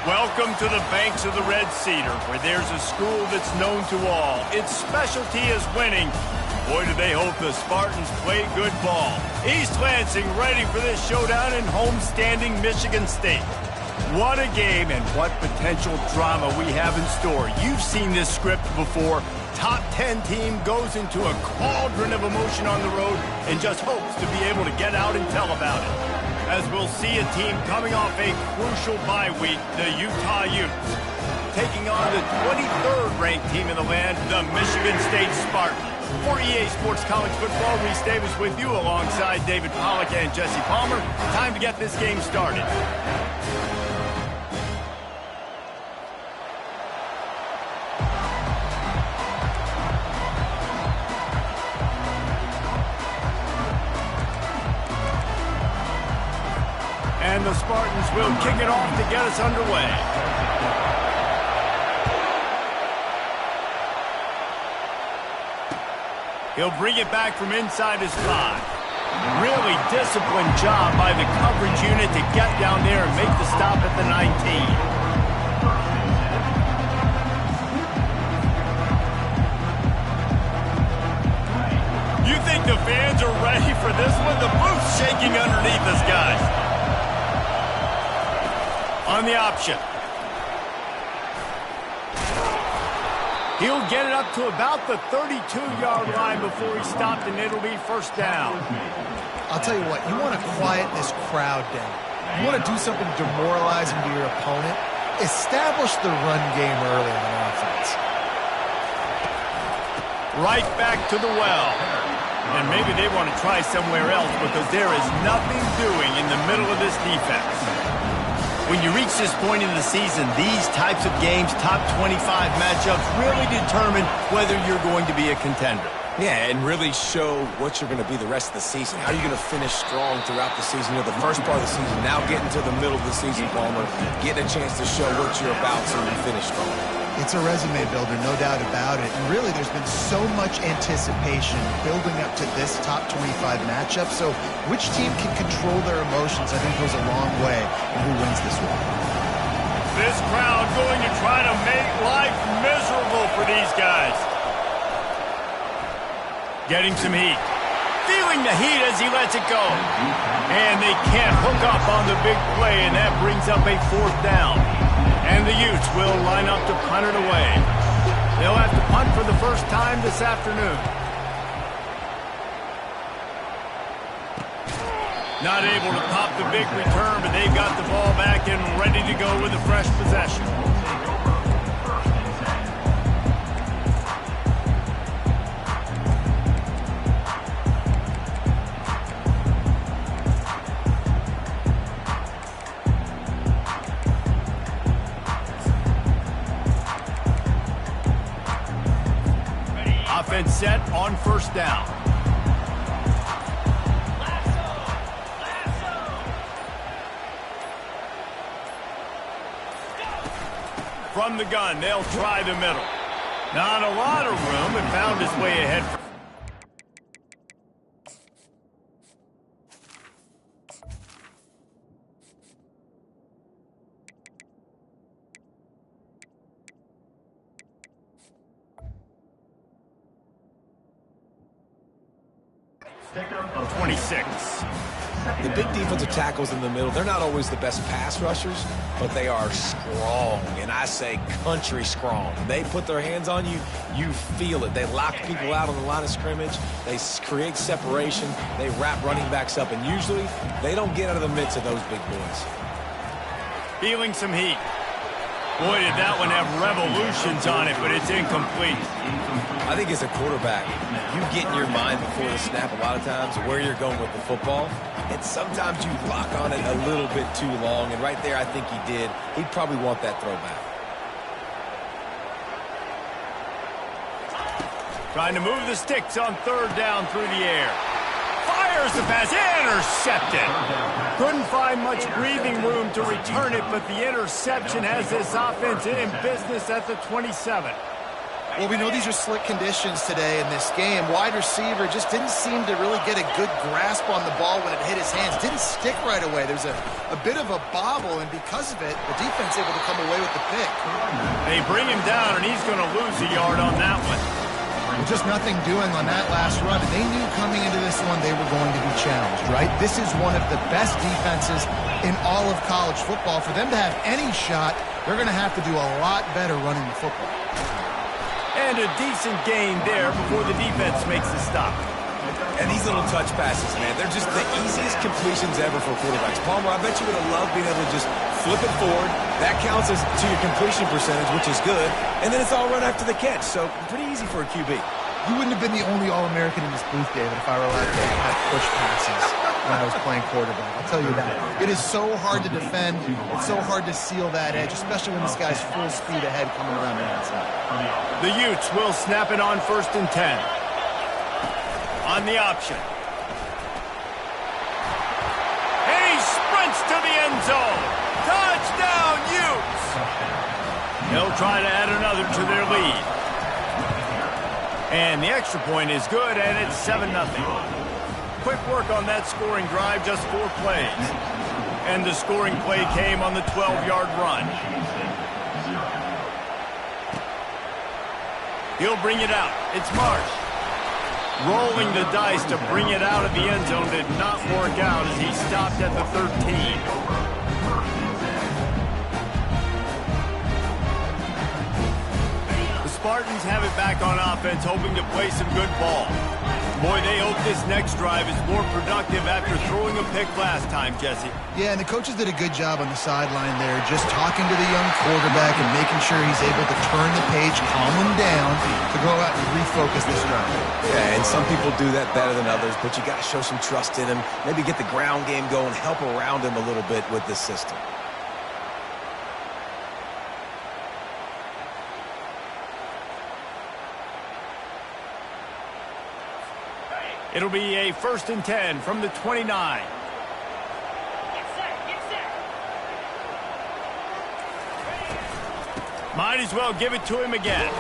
Welcome to the banks of the Red Cedar, where there's a school that's known to all. Its specialty is winning. Boy, do they hope the Spartans play good ball. East Lansing ready for this showdown in homestanding Michigan State. What a game and what potential drama we have in store. You've seen this script before. Top 10 team goes into a cauldron of emotion on the road and just hopes to be able to get out and tell about it. As we'll see a team coming off a crucial bye week, the Utah Utes, taking on the 23rd ranked team in the land, the Michigan State Spartans. For EA Sports College Football, Reese Davis with you alongside David Pollack and Jesse Palmer. Time to get this game started. And the Spartans will kick it off to get us underway. He'll bring it back from inside his 5. Really disciplined job by the coverage unit to get down there and make the stop at the 19. You think the fans are ready for this one? The booth's shaking underneath us, guys. On the option. He'll get it up to about the 32-yard line before he stopped, and it'll be first down. I'll tell you what, you want to quiet this crowd down. You want to do something demoralizing to your opponent. Establish the run game early on offense. Right back to the well. And maybe they want to try somewhere else because there is nothing doing in the middle of this defense. When you reach this point in the season, these types of games, top 25 matchups, really determine whether you're going to be a contender. Yeah, and really show what you're going to be the rest of the season. How are you going to finish strong throughout the season? You know, the first part of the season, now getting to the middle of the season, Palmer, getting a chance to show what you're about so you finish strong. It's a resume builder, no doubt about it. And really, there's been so much anticipation building up to this top 25 matchup. So which team can control their emotions, I think, goes a long way in who wins this one. This crowd going to try to make life miserable for these guys. Getting some heat. Feeling the heat as he lets it go. And they can't hook up on the big play, and that brings up a 4th down. And the Utes will line up to punt it away. They'll have to punt for the first time this afternoon. Not able to pop the big return, but they've got the ball back and ready to go with a fresh possession. Offense set on first down. From the gun, they'll try the middle. Not a lot of room, and found his way ahead. Of 26. The big defensive tackles in the middle, they're not always the best pass rushers, but they are strong, and I say country strong. They put their hands on you, you feel it. They lock people out on the line of scrimmage. They create separation. They wrap running backs up, and usually they don't get out of the midst of those big boys. Feeling some heat. Boy, did that one have revolutions on it, but it's incomplete. I think as a quarterback, you get in your mind before the snap a lot of times where you're going with the football, and sometimes you lock on it a little bit too long, and right there I think he did. He'd probably want that throwback. Trying to move the sticks on 3rd down through the air. Fires the pass, intercepted. Couldn't find much breathing room to return it, but the interception has this offense in business at the 27. Well, we know these are slick conditions today in this game. Wide receiver just didn't seem to really get a good grasp on the ball when it hit his hands. Didn't stick right away. There's a bit of a bobble, and because of it, the defense able to come away with the pick. They bring him down, and he's going to lose a yard on that one. Just nothing doing on that last run, and they knew coming into this one they were going to be challenged, right? This is one of the best defenses in all of college football. For them to have any shot, they're going to have to do a lot better running the football. And a decent gain there before the defense makes the stop. And these little touch passes, man, they're just the easiest completions ever for quarterbacks. Palmer, I bet you would have loved being able to just flip it forward. That counts as to your completion percentage, which is good. And then it's all run after the catch, so pretty easy for a QB. You wouldn't have been the only All-American in this booth, David, if I were allowed to have push passes when I was playing quarterback. I'll tell you that. It is so hard to defend. It's so hard to seal that edge, especially when this guy's full speed ahead coming around the outside. The Utes will snap it on 1st and 10. On the option. And he sprints to the end zone. Touchdown, Utes! They'll try to add another to their lead. And the extra point is good, and it's 7-0. Quick work on that scoring drive, just 4 plays. And the scoring play came on the 12-yard run. He'll bring it out. It's Marsh. Rolling the dice to bring it out of the end zone did not work out as he stopped at the 13. Spartans have it back on offense, hoping to play some good ball. Boy, they hope this next drive is more productive after throwing a pick last time, Jesse. Yeah, and the coaches did a good job on the sideline there, just talking to the young quarterback and making sure he's able to turn the page, calm him down, to go out and refocus this drive. Yeah, and some people do that better than others, but you got to show some trust in him, maybe get the ground game going, help around him a little bit with this system. It'll be a 1st and 10 from the 29. Might as well give it to him again.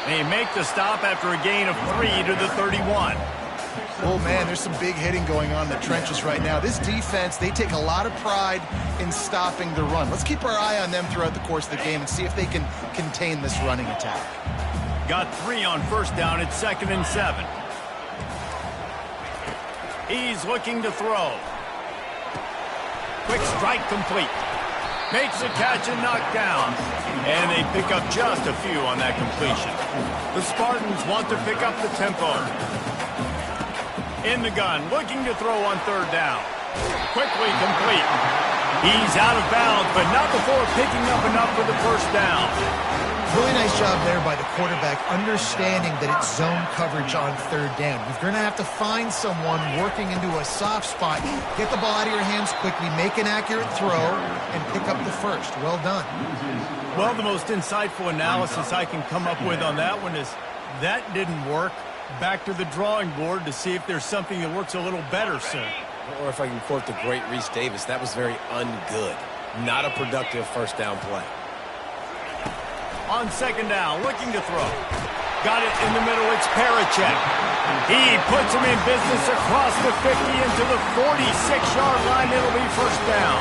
They make the stop after a gain of 3 to the 31. Oh, man, there's some big hitting going on in the trenches right now. This defense, they take a lot of pride in stopping the run. Let's keep our eye on them throughout the course of the game and see if they can contain this running attack. Got 3 on 1st down. It's 2nd and 7. He's looking to throw. Quick strike complete. Makes the catch and knocked down. And they pick up just a few on that completion. The Spartans want to pick up the tempo. In the gun, looking to throw on 3rd down. Quickly complete. He's out of bounds, but not before picking up enough for the 1st down. Really nice job there by the quarterback, understanding that it's zone coverage on 3rd down. You're going to have to find someone working into a soft spot, get the ball out of your hands quickly, make an accurate throw, and pick up the 1st. Well done. Well, the most insightful analysis I can come up with on that one is that didn't work. Back to the drawing board to see if there's something that works a little better, sir. Or if I can quote the great Reese Davis, that was very ungood. Not a productive 1st down play. On 2nd down, looking to throw. Got it in the middle, it's Parachek. He puts him in business across the 50 into the 46-yard line. It'll be 1st down.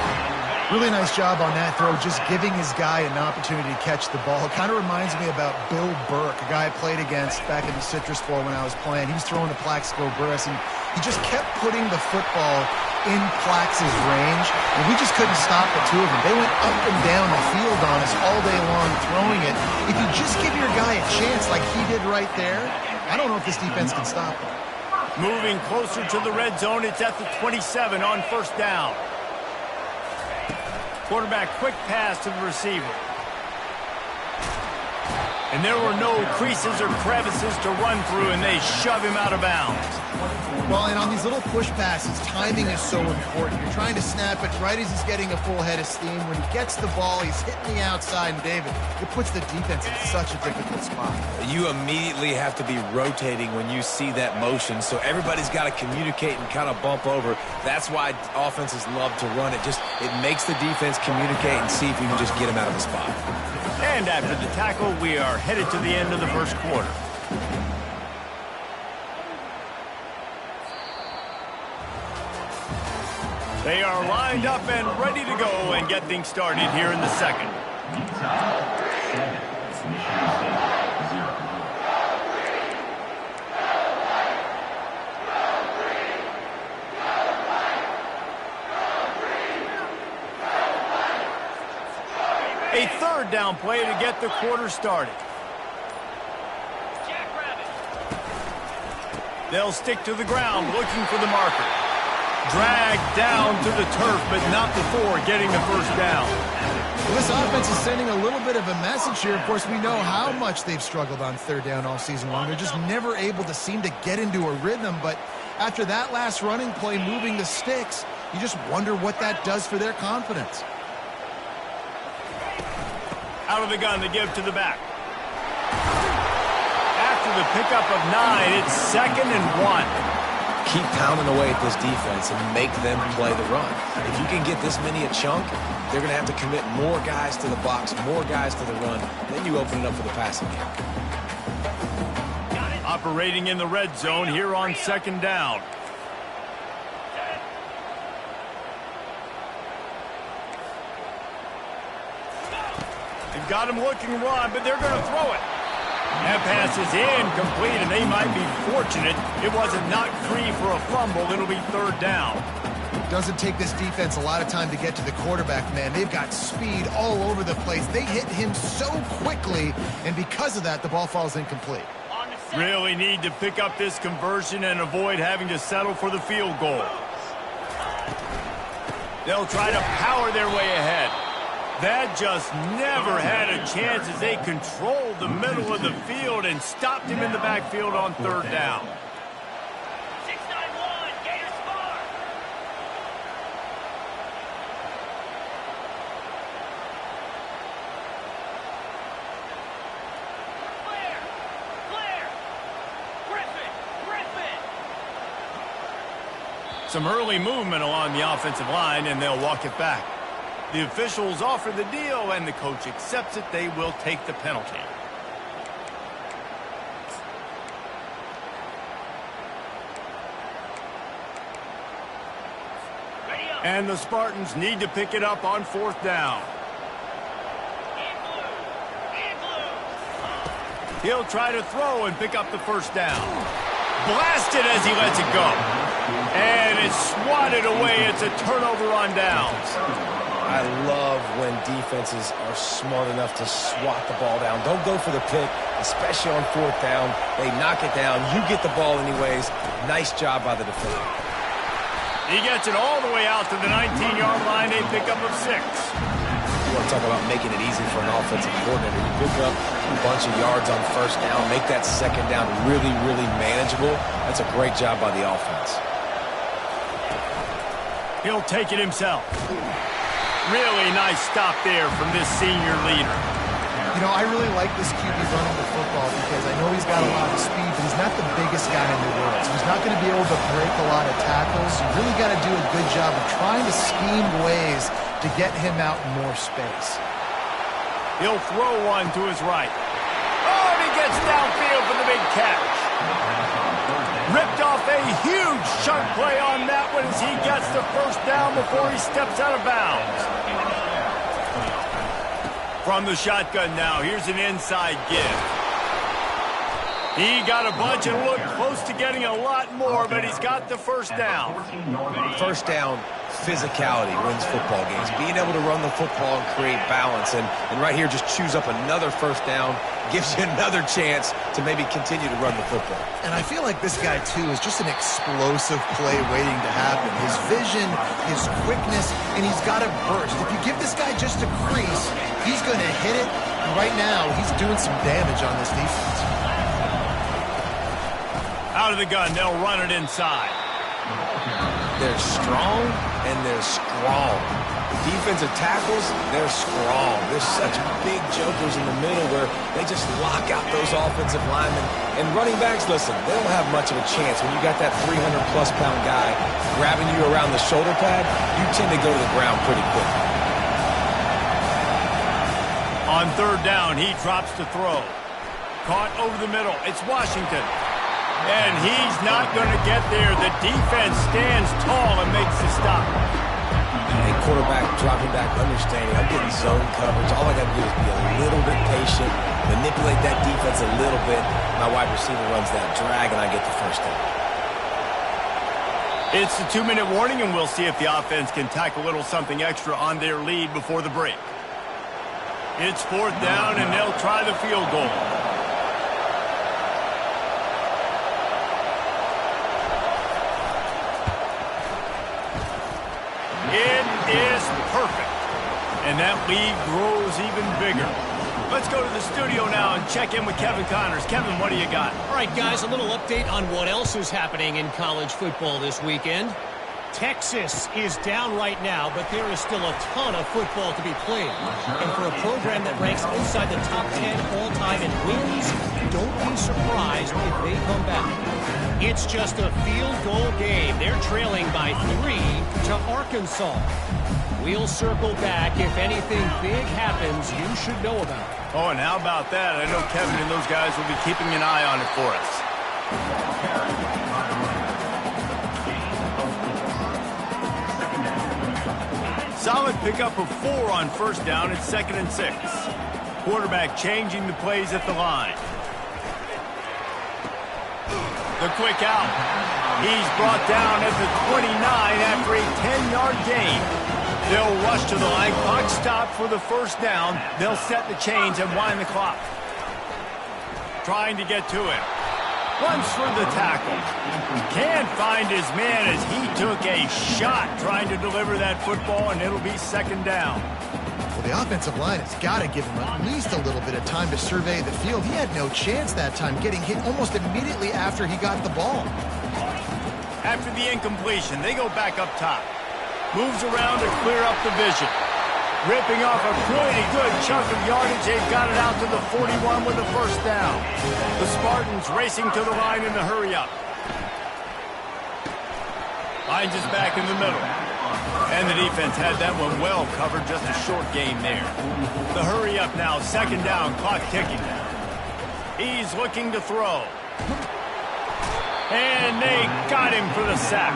Really nice job on that throw, just giving his guy an opportunity to catch the ball. Kind of reminds me about Bill Burke, a guy I played against back in the Citrus Bowl when I was playing. He was throwing to Plaxico Burress, and he just kept putting the football in Plax's range, and we just couldn't stop the two of them. They went up and down the field on us all day long throwing it. If you just give your guy a chance like he did right there, I don't know if this defense can stop him. Moving closer to the red zone, it's at the 27 on 1st down. Quarterback quick pass to the receiver. And there were no creases or crevices to run through, and they shove him out of bounds. Well, and on these little push passes, timing is so important. You're trying to snap it right as he's getting a full head of steam. When he gets the ball, he's hitting the outside, and David, it puts the defense in such a difficult spot. You immediately have to be rotating when you see that motion, so everybody's got to communicate and kind of bump over. That's why offenses love to run it. It makes the defense communicate and see if you can just get him out of the spot. And after the tackle, we are headed to the end of the first quarter. They are lined up and ready to go and get things started here in the second. A third down play to get the quarter started. They'll stick to the ground looking for the marker. Dragged down to the turf, but not before getting the first down. Well, this offense is sending a little bit of a message here. Of course, we know how much they've struggled on third down all season long. They're just never able to seem to get into a rhythm. But after that last running play, moving the sticks, you just wonder what that does for their confidence. Out of the gun, they give to the back. After the pickup of 9, it's 2nd and 1. Keep pounding away at this defense and make them play the run. If you can get this many a chunk, they're going to have to commit more guys to the box, more guys to the run. Then you open it up for the passing game. Operating in the red zone here on 2nd down. They've got him looking run, but they're going to throw it. That pass is incomplete, and they might be fortunate it wasn't knocked free for a fumble. It'll be 3rd down. Doesn't take this defense a lot of time to get to the quarterback, man. They've got speed all over the place. They hit him so quickly, and because of that, the ball falls incomplete. Really need to pick up this conversion and avoid having to settle for the field goal. They'll try to power their way ahead. That just never had a chance as they controlled the middle of the field and stopped him in the backfield on 3rd down. 691, Gators far. Clear. Griffin. Some early movement along the offensive line, and they'll walk it back. The officials offer the deal, and the coach accepts it. They will take the penalty. And the Spartans need to pick it up on 4th down. He'll try to throw and pick up the first down. Blasted as he lets it go. And it's swatted away. It's a turnover on downs. I love when defenses are smart enough to swat the ball down. Don't go for the pick, especially on 4th down. They knock it down. You get the ball anyways. Nice job by the defender. He gets it all the way out to the 19-yard line. A pickup of 6. You want to talk about making it easy for an offensive coordinator. You pick up a bunch of yards on 1st down, make that 2nd down really, really manageable. That's a great job by the offense. He'll take it himself. Really nice stop there from this senior leader. You know, I really like this QB running the football because I know he's got a lot of speed, but he's not the biggest guy in the world. So he's not going to be able to break a lot of tackles. You really got to do a good job of trying to scheme ways to get him out in more space. He'll throw one to his right. Oh, and he gets downfield for the big catch. Ripped off a huge chunk play on that one as he gets the first down before he steps out of bounds. From the shotgun now, here's an inside give. He got a bunch and looked close to getting a lot more, but he's got the first down. 1st down, physicality wins football games. Being able to run the football and create balance. And right here, just choose up another 1st down. Gives you another chance to maybe continue to run the football. And I feel like this guy, too, is just an explosive play waiting to happen. His vision, his quickness, and he's got a burst. If you give this guy just a crease, he's going to hit it. And right now, he's doing some damage on this defense. Out of the gun, they'll run it inside. They're strong and they're strong. Defensive tackles, they're strong. There's such big jokers in the middle where they just lock out those offensive linemen. And running backs, listen, they don't have much of a chance. When you got that 300-plus pound guy grabbing you around the shoulder pad, you tend to go to the ground pretty quick. On third down, he drops to throw. Caught over the middle. It's Washington. And he's not going to get there. The defense stands tall and makes the stop. A quarterback dropping back, understanding I'm getting zone coverage. All I got to do is be a little bit patient, manipulate that defense a little bit. My wide receiver runs that drag, and I get the first down. It's the 2-minute warning, and we'll see if the offense can tack a little something extra on their lead before the break. It's fourth down, and they'll try the field goal. It is perfect. And that lead grows even bigger. Let's go to the studio now and check in with Kevin Connors. Kevin, what do you got? All right, guys, a little update on what else is happening in college football this weekend. Texas is down right now, but there is still a ton of football to be played. And for a program that ranks inside the top 10 all-time in wins, don't be surprised if they come back. It's just a field goal game. They're trailing by 3 to Arkansas. We'll circle back if anything big happens you should know about. Oh, and how about that? I know Kevin and those guys will be keeping an eye on it for us. Solid pickup of 4 on first down. It's 2nd and 6. Quarterback changing the plays at the line. The quick out. He's brought down at the 29 after a 10-yard gain. They'll rush to the line. Clock stopped for the first down. They'll set the chains and wind the clock. Trying to get to him. Runs for the tackle. Can't find his man as he took a shot trying to deliver that football, and it'll be 2nd down. Well, the offensive line has got to give him at least a little bit of time to survey the field. He had no chance that time, getting hit almost immediately after he got the ball. After the incompletion, they go back up top. Moves around to clear up the vision. Ripping off a pretty good chunk of yardage. They've got it out to the 41 with the first down. The Spartans racing to the line in the hurry-up. Finds us back in the middle. And the defense had that one well covered. Just a short game there. The hurry-up now. 2nd down. Clock ticking. He's looking to throw. And they got him for the sack.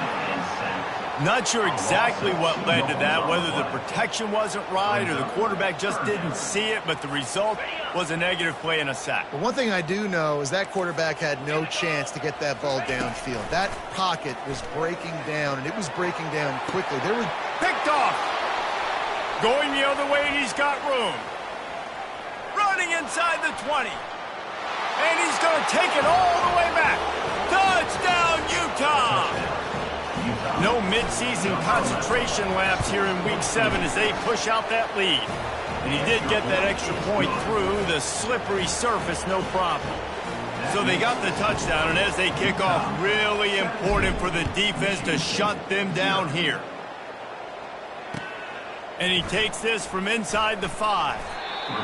Not sure exactly what led to that, whether the protection wasn't right or the quarterback just didn't see it, but the result was a negative play and a sack. But one thing I do know is that quarterback had no chance to get that ball downfield. That pocket was breaking down, and it was breaking down quickly. There was picked off. Going the other way, and he's got room. Running inside the 20. And he's going to take it all the way back. Touchdown, Utah! No midseason concentration laps here in Week 7 as they push out that lead. And he did get that extra point through the slippery surface, no problem. So they got the touchdown, and as they kick off, really important for the defense to shut them down here. And he takes this from inside the 5.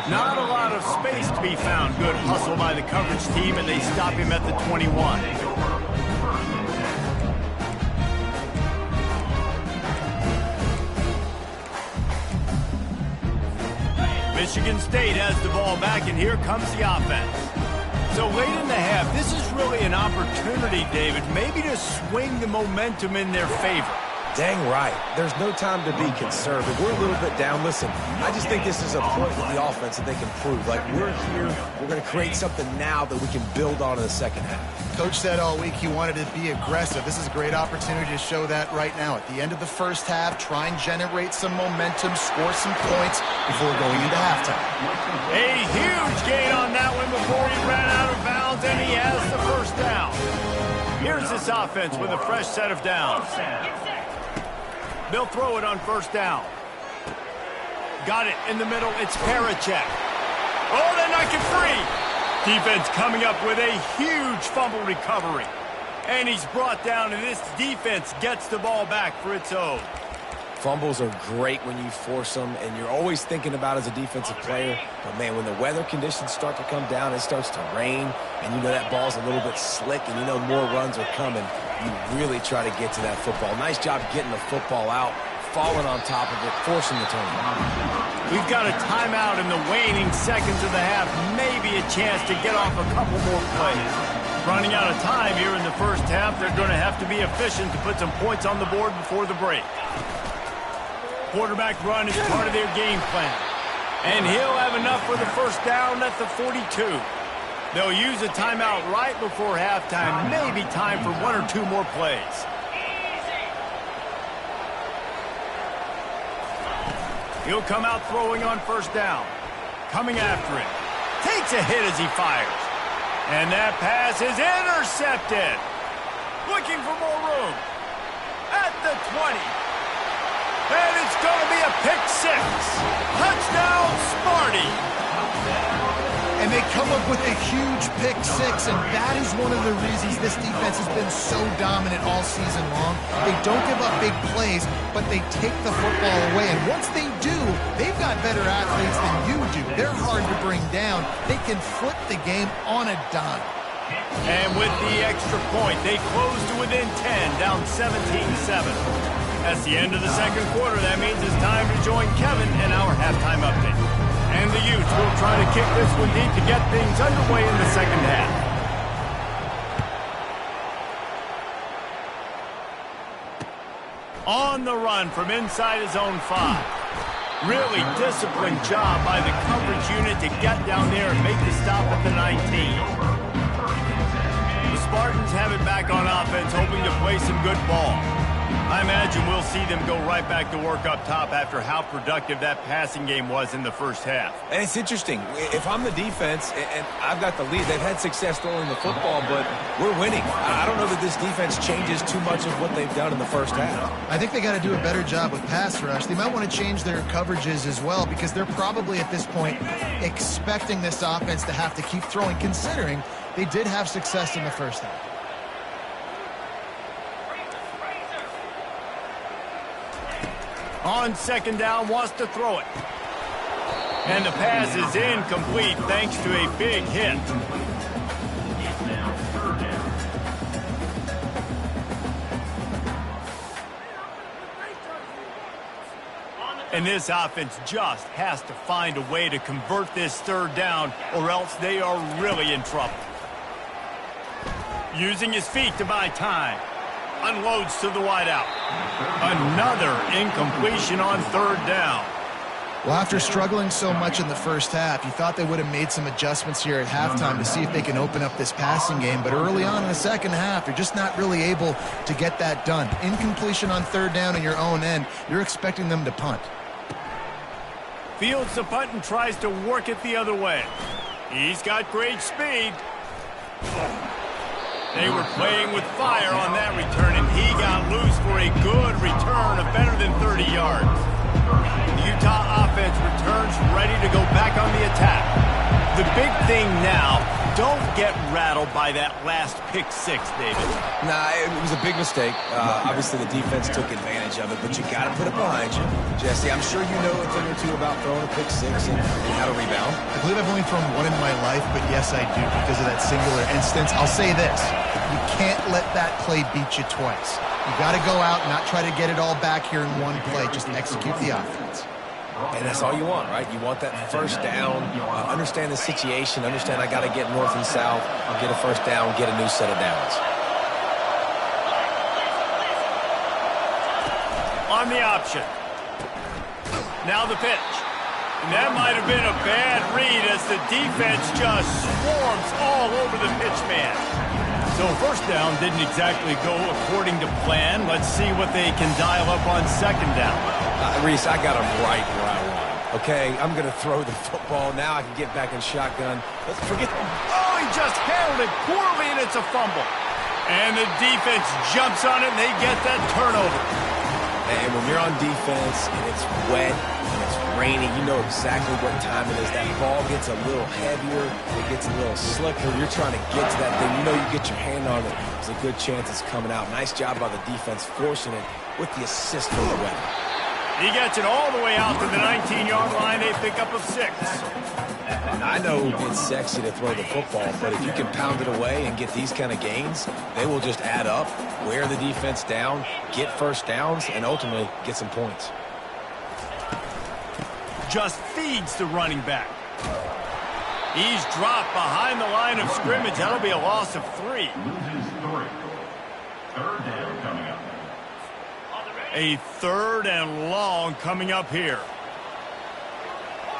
Not a lot of space to be found. Good hustle by the coverage team, and they stop him at the 21. Michigan State has the ball back, and here comes the offense. So late in the half, this is really an opportunity, David, maybe to swing the momentum in their favor. Dang right. There's no time to be conservative. We're a little bit down. Listen, I just think this is a point with the offense that they can prove. Like, we're here, we're going to create something now that we can build on in the second half. Coach said all week he wanted to be aggressive. This is a great opportunity to show that right now. At the end of the first half, try and generate some momentum, score some points before going into halftime. A huge gain on that one before he ran out of bounds, and he has the first down. Here's this offense with a fresh set of downs. They'll throw it on first down. Got it in the middle. It's Parachek. Oh, they knock it free. Defense coming up with a huge fumble recovery. And he's brought down, and this defense gets the ball back for its own. Fumbles are great when you force them, and you're always thinking about as a defensive player. But, man, when the weather conditions start to come down, it starts to rain, and you know that ball's a little bit slick, and you know more runs are coming. You really try to get to that football. Nice job getting the football out, falling on top of it, forcing the turnover. We've got a timeout in the waning seconds of the half. Maybe a chance to get off a couple more plays. Running out of time here in the first half. They're going to have to be efficient to put some points on the board before the break. Quarterback run is part of their game plan. And he'll have enough for the first down at the 42. They'll use a timeout right before halftime. Maybe time for one or two more plays. He'll come out throwing on first down. Coming after it. Takes a hit as he fires. And that pass is intercepted. Looking for more room. At the 20. And it's going to be a pick six. Touchdown, Sparty. And they come up with a huge pick six, and that is one of the reasons this defense has been so dominant all season long. They don't give up big plays, but they take the football away. And once they do, they've got better athletes than you do. They're hard to bring down. They can flip the game on a dime. And with the extra point, they close to within 10, down 17-7. That's the end of the second quarter. That means it's time to join Kevin in our halftime update. And the Utes will try to kick this one deep to get things underway in the second half. On the run from inside his own 5. Really disciplined job by the coverage unit to get down there and make the stop at the 19. The Spartans have it back on offense, hoping to play some good ball. I imagine we'll see them go right back to work up top after how productive that passing game was in the first half. And it's interesting. If I'm the defense and I've got the lead, they've had success throwing the football, but we're winning. I don't know that this defense changes too much of what they've done in the first half. I think they got to do a better job with pass rush. They might want to change their coverages as well, because they're probably at this point expecting this offense to have to keep throwing, considering they did have success in the first half. On second down, wants to throw it. And the pass is incomplete thanks to a big hit. And this offense just has to find a way to convert this third down, or else they are really in trouble. Using his feet to buy time. Unloads to the wideout. Another incompletion on third down. Well, after struggling so much in the first half, you thought they would have made some adjustments here at halftime to see if they can open up this passing game. But early on in the second half, you're just not really able to get that done. Incompletion on third down in your own end, you're expecting them to punt. Fields the punt and tries to work it the other way. He's got great speed. They were playing with fire on that return, and he got loose for a good return of better than 30 yards. The Utah offense returns ready to go back on the attack. The big thing now, don't get rattled by that last pick six, David. Nah, it was a big mistake. Obviously, the defense took advantage of it, but you got to put it behind you. Jesse, I'm sure you know a thing or two about throwing a pick six and how to rebound. I believe I've only thrown one in my life, but yes, I do, because of that singular instance. I'll say this. You can't let that play beat you twice. You got to go out and not try to get it all back here in one play. Just execute the offense. And that's all you want, right? You want that first down, understand the situation, understand I got to get north and south, get a first down, get a new set of downs. On the option. Now the pitch. And that might have been a bad read as the defense just swarms all over the pitch man. So first down didn't exactly go according to plan. Let's see what they can dial up on second down. Reese, I got him right where I want him. Okay, I'm going to throw the football. Now I can get back in shotgun. Let's forget. Oh, he just handled it poorly, and it's a fumble. And the defense jumps on it, and they get that turnover. And when you're on defense, and it's wet, and it's rainy, you know exactly what time it is. That ball gets a little heavier. It gets a little slicker. You're trying to get to that thing. You know you get your hand on it. There's a good chance it's coming out. Nice job by the defense forcing it with the assist from the weather. He gets it all the way out to the 19-yard line. They pick up a 6. I know it's sexy to throw the football, but if you can pound it away and get these kind of gains, they will just add up, wear the defense down, get first downs, and ultimately get some points. Just feeds the running back. He's dropped behind the line of scrimmage. That'll be a loss of 3. Third down coming up. A 3rd and long coming up here.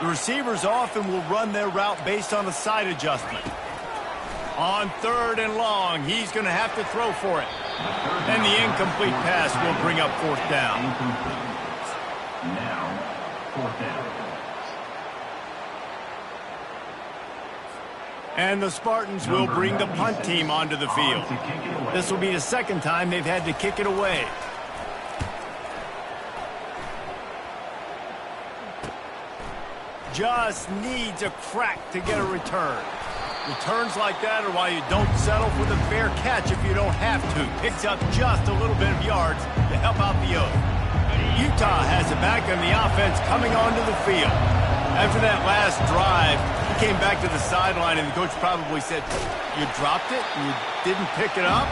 The receivers often will run their route based on a side adjustment. On 3rd and long, he's going to have to throw for it. And the incomplete pass will bring up 4th down. Now, 4th down. And the Spartans will bring the punt team onto the field. This will be the 2nd time they've had to kick it away. Just needs a crack to get a return. Returns like that are why you don't settle for the fair catch if you don't have to. Picks up just a little bit of yards to help out the Oak. Utah has it back on the offense coming onto the field. After that last drive, he came back to the sideline, and the coach probably said, "You dropped it? You didn't pick it up?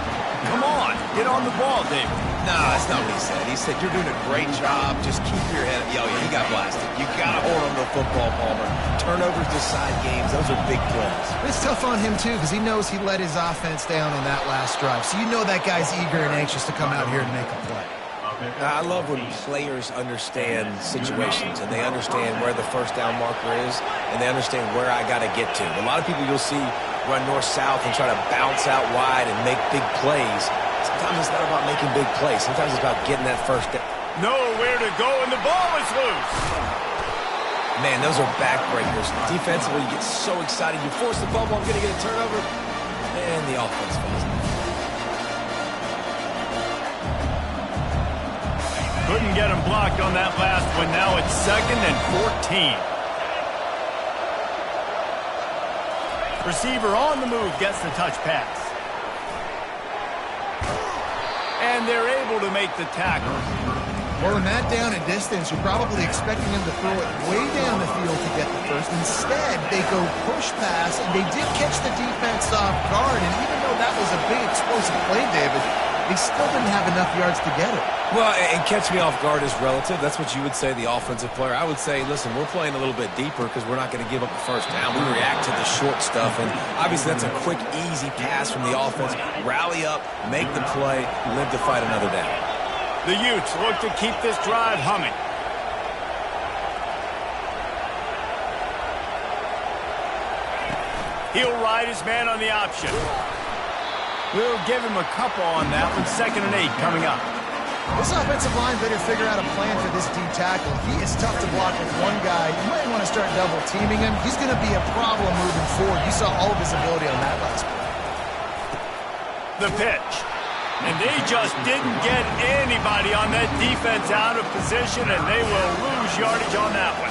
Come on, get on the ball, David." No, that's not what he said. He said, you're doing a great job. Just keep your head up. Yo, he got blasted. You got to hold on to the football, Palmer. Turnovers decide games. Those are big plays. It's tough on him, too, because he knows he let his offense down on that last drive. So you know that guy's eager and anxious to come out here and make a play. I love when players understand situations and they understand where the first down marker is and they understand where I got to get to. A lot of people you'll see run north-south and try to bounce out wide and make big plays. Sometimes it's not about making big plays. Sometimes it's about getting that first down. Nowhere to go, and the ball is loose. Man, those are backbreakers. Defensively, you get so excited. You force the fumble, I'm going to get a turnover, and the offense falls. Couldn't get him blocked on that last one. Now it's 2nd and 14. Receiver on the move gets the touch pass. And they're able to make the tackle. Well, in that down and distance, you're probably expecting him to throw it way down the field to get the first. Instead, they go push pass, and they did catch the defense off guard. And even though that was a big explosive play, David, they still didn't have enough yards to get it. Well, and catch me off guard is relative. That's what you would say, the offensive player. I would say, listen, we're playing a little bit deeper because we're not going to give up a first down. We react to the short stuff, and obviously that's a quick, easy pass from the offense. Rally up, make the play, live to fight another down. The Utes look to keep this drive humming. He'll ride his man on the option. We'll give him a couple on that one. 2nd and 8 coming up. This offensive line better figure out a plan for this D tackle. He is tough to block with one guy. You might want to start double teaming him. He's going to be a problem moving forward. You saw all of his ability on that last play. The pitch. And they just didn't get anybody on that defense out of position, and they will lose yardage on that one.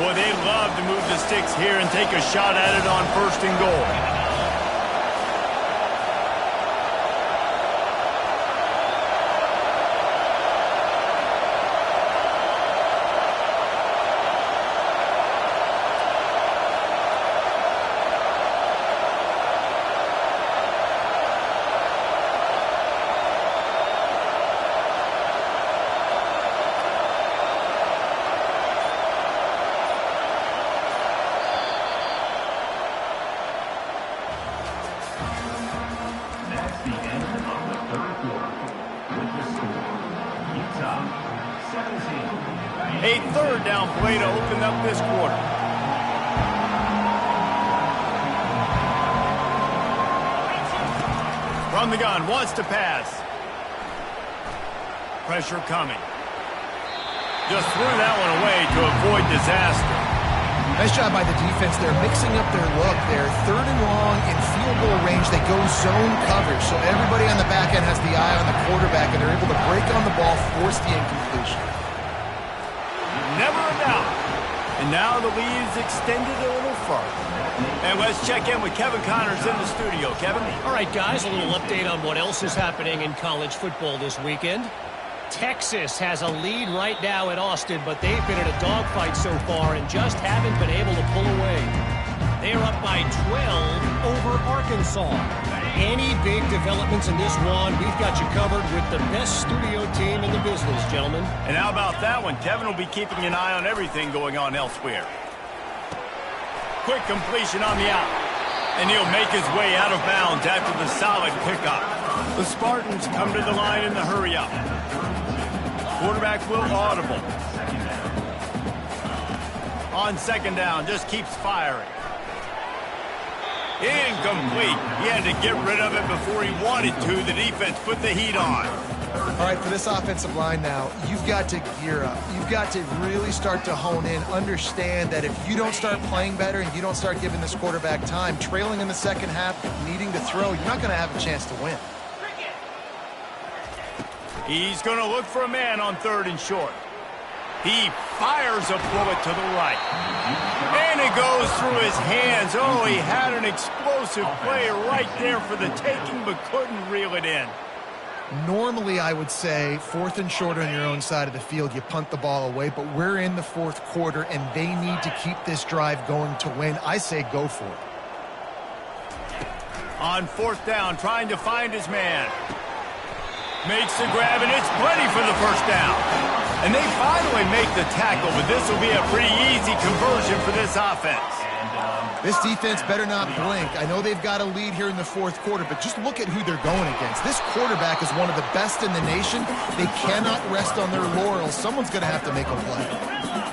Boy, they love to move the sticks here and take a shot at it on 1st and goal. A 3rd down play to open up this quarter. From the gun, wants to pass. Pressure coming. Just threw that one away to avoid disaster. Nice job by the defense. They're mixing up their look. They're 3rd and long in field goal range. They go zone coverage, so everybody on the back end has the eye on the quarterback, and they're able to break on the ball, force the incompletion. Never a doubt. And now the lead is extended a little further. And let's check in with Kevin Connors in the studio. Kevin? All right, guys, a little update on what else is happening in college football this weekend. Texas has a lead right now at Austin, but they've been in a dogfight so far and just haven't been able to pull away. They are up by 12 over Arkansas. Any big developments in this one, we've got you covered with the best studio team in the business, gentlemen. And how about that one? Kevin will be keeping an eye on everything going on elsewhere. Quick completion on the out. And he'll make his way out of bounds after the solid pickup. The Spartans come to the line in the hurry-up. Quarterback will audible. On second down, just keeps firing. Incomplete. He had to get rid of it before he wanted to. The defense put the heat on. All right, for this offensive line now, you've got to gear up. You've got to really start to hone in, understand that if you don't start playing better and you don't start giving this quarterback time, trailing in the second half, needing to throw, you're not going to have a chance to win. He's going to look for a man on third and short. He fires a bullet to the right. And it goes through his hands. Oh, he had an explosive play right there for the taking, but couldn't reel it in. Normally, I would say, fourth and short on your own side of the field, you punt the ball away, but we're in the fourth quarter, and they need to keep this drive going to win. I say go for it. On fourth down, trying to find his man. Makes the grab, and it's plenty for the first down. And they finally make the tackle, but this will be a pretty easy conversion for this offense. This defense better not blink. I know they've got a lead here in the fourth quarter, but just look at who they're going against. This quarterback is one of the best in the nation. They cannot rest on their laurels. Someone's going to have to make a play.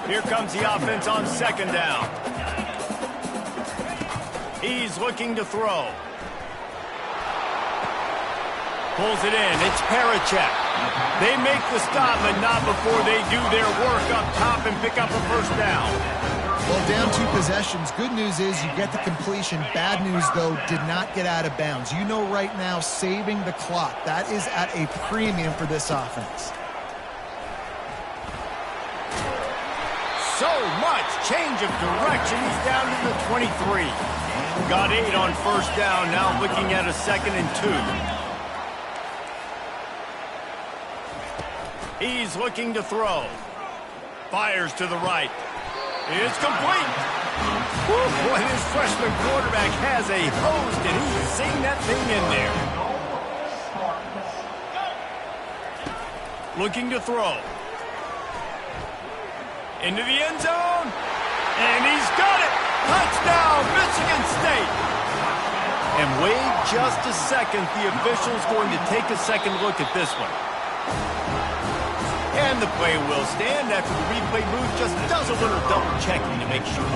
Here comes the offense on second down. He's looking to throw. Pulls it in. It's Parachek. They make the stop, but not before they do their work up top and pick up a first down. Well, down 2 possessions. Good news is you get the completion. Bad news, though, did not get out of bounds. You know right now, saving the clock. That is at a premium for this offense. So much change of direction. He's down to the 23. Got 8 on first down. Now looking at a 2nd and 2. He's looking to throw. Fires to the right. It's complete. Woo, boy, this freshman quarterback has a host, and he's seeing that thing in there. Looking to throw. Into the end zone. And he's got it. Touchdown, Michigan State. And wait just a second. The official's going to take a second look at this one. And the play will stand after the replay booth just does a little double checking to make sure.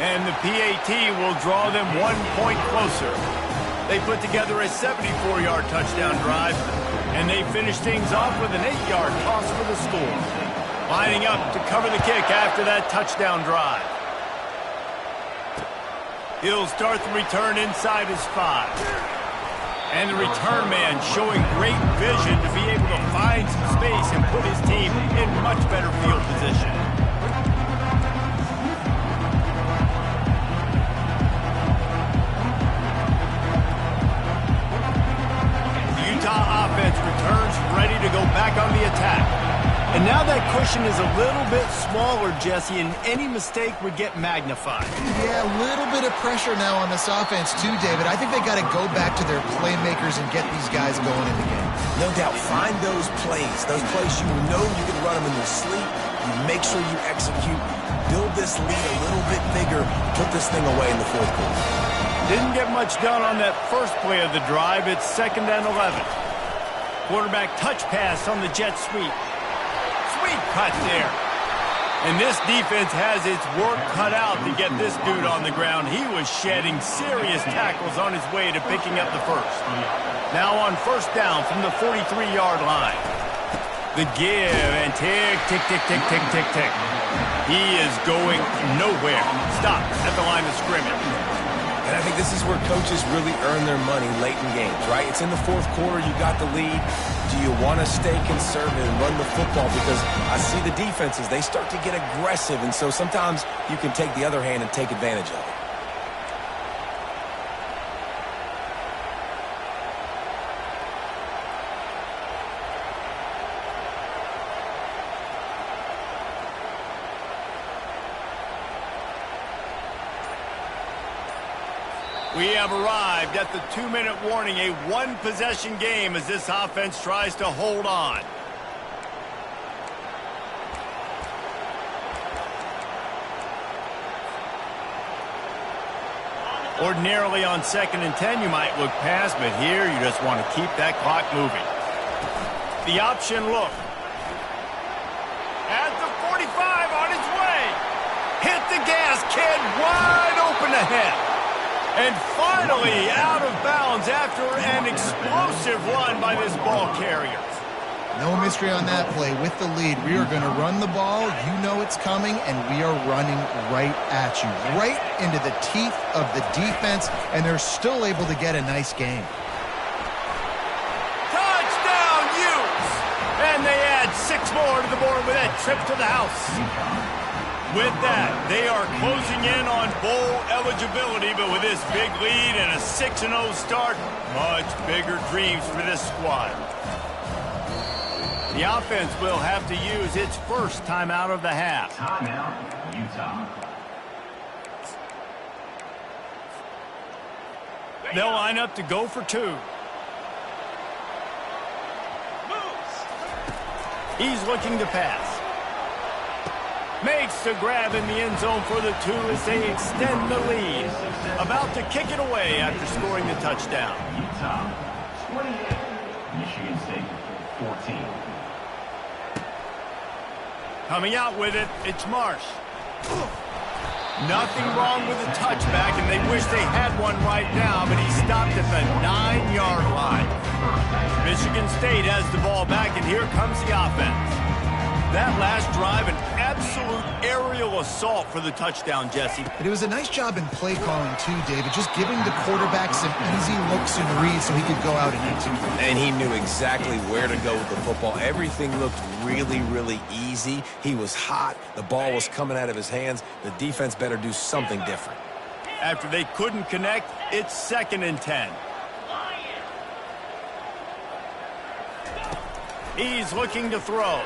And the PAT will draw them 1 point closer. They put together a 74-yard touchdown drive, and they finish things off with an 8-yard toss for the score. Lining up to cover the kick after that touchdown drive. He'll start the return inside his 5. And the return man showing great vision to be able to find some space and put his team in much better field position. The Utah offense returns ready to go back on the attack. And now that cushion is a little bit smaller, Jesse, and any mistake would get magnified. Yeah, a little bit of pressure now on this offense too, David. I think they got to go back to their playmakers and get these guys going in the game. No doubt, find those plays you know you can run them in your sleep. You make sure you execute, build this lead a little bit bigger, put this thing away in the fourth quarter. Didn't get much done on that first play of the drive. It's 2nd and 11. Quarterback touch pass on the jet sweep. Sweet cut there. And this defense has its work cut out to get this dude on the ground. He was shedding serious tackles on his way to picking up the first. Now on first down from the 43-yard line. The give and tick, tick, tick, tick, tick, tick, tick. He is going nowhere. Stop at the line of scrimmage. And I think this is where coaches really earn their money late in games, right? It's in the fourth quarter. You got the lead. Do you want to stay conservative and run the football? Because I see the defenses, they start to get aggressive. And so sometimes you can take the other hand and take advantage of it. We have arrived at the 2-minute warning, a one-possession game as this offense tries to hold on. Ordinarily on 2nd and 10, you might look past, but here you just want to keep that clock moving. The option look. At the 45, on its way. Hit the gas, kid, wide open ahead. And finally out of bounds after an explosive run by this ball carrier. No mystery on that play. With the lead, we are going to run the ball. You know it's coming, and we are running right at you, right into the teeth of the defense, and they're still able to get a nice game. Touchdown, Utes! And they add 6 more to the board with that trip to the house. With that, they are closing in on bowl eligibility, but with this big lead and a 6-0 start, much bigger dreams for this squad. The offense will have to use its first timeout of the half. Timeout, Utah. They'll line up to go for 2. He's looking to pass. Makes the grab in the end zone for the 2 as they extend the lead. About to kick it away after scoring the touchdown. Utah, 28. Michigan State, 14. Coming out with it, it's Marsh. Nothing wrong with the touchback, and they wish they had one right now, but he stopped at the 9-yard line. Michigan State has the ball back, and here comes the offense. That last drive, an absolute aerial assault for the touchdown, Jesse. But it was a nice job in play calling, too, David, just giving the quarterback some easy looks and reads so he could go out and execute. And he knew exactly where to go with the football. Everything looked really, really easy. He was hot. The ball was coming out of his hands. The defense better do something different. After they couldn't connect, it's 2nd and 10. He's looking to throw.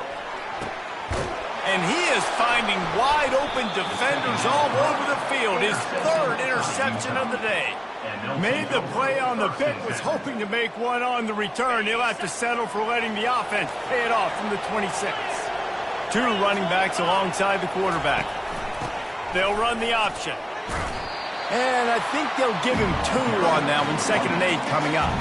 And he is finding wide-open defenders all over the field. His 3rd interception of the day. Made the play on the pick, was hoping to make one on the return. He'll have to settle for letting the offense pay it off from the 26. 2 running backs alongside the quarterback. They'll run the option. And I think they'll give him 2 on that one. 2nd and 8 coming up.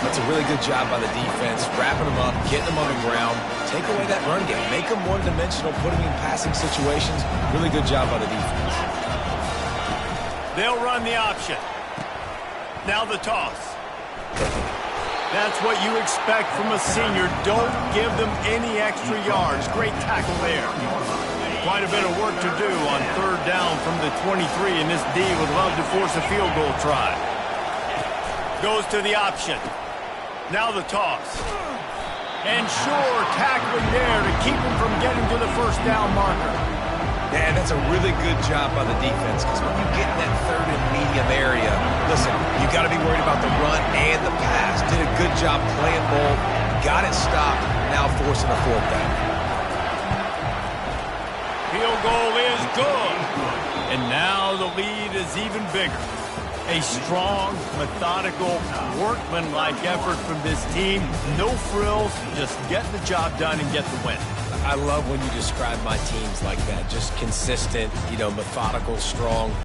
That's a really good job by the defense, wrapping them up, getting them on the ground, take away that run game, make them one-dimensional, put them in passing situations. Really good job by the defense. They'll run the option. Now the toss. That's what you expect from a senior. Don't give them any extra yards. Great tackle there. Quite a bit of work to do on 3rd down from the 23, and this D would love to force a field goal try. Goes to the option. Now the toss. And sure, tackling there to keep him from getting to the 1st down marker. And that's a really good job by the defense, because when you get in that 3rd and medium area, listen, you got to be worried about the run and the pass. Did a good job playing ball, got it stopped, now forcing a 4th down. Field goal is good. And now the lead is even bigger. A strong, methodical, workmanlike effort from this team. No frills, just get the job done and get the win. I love when you describe my teams like that. Just consistent, methodical, strong.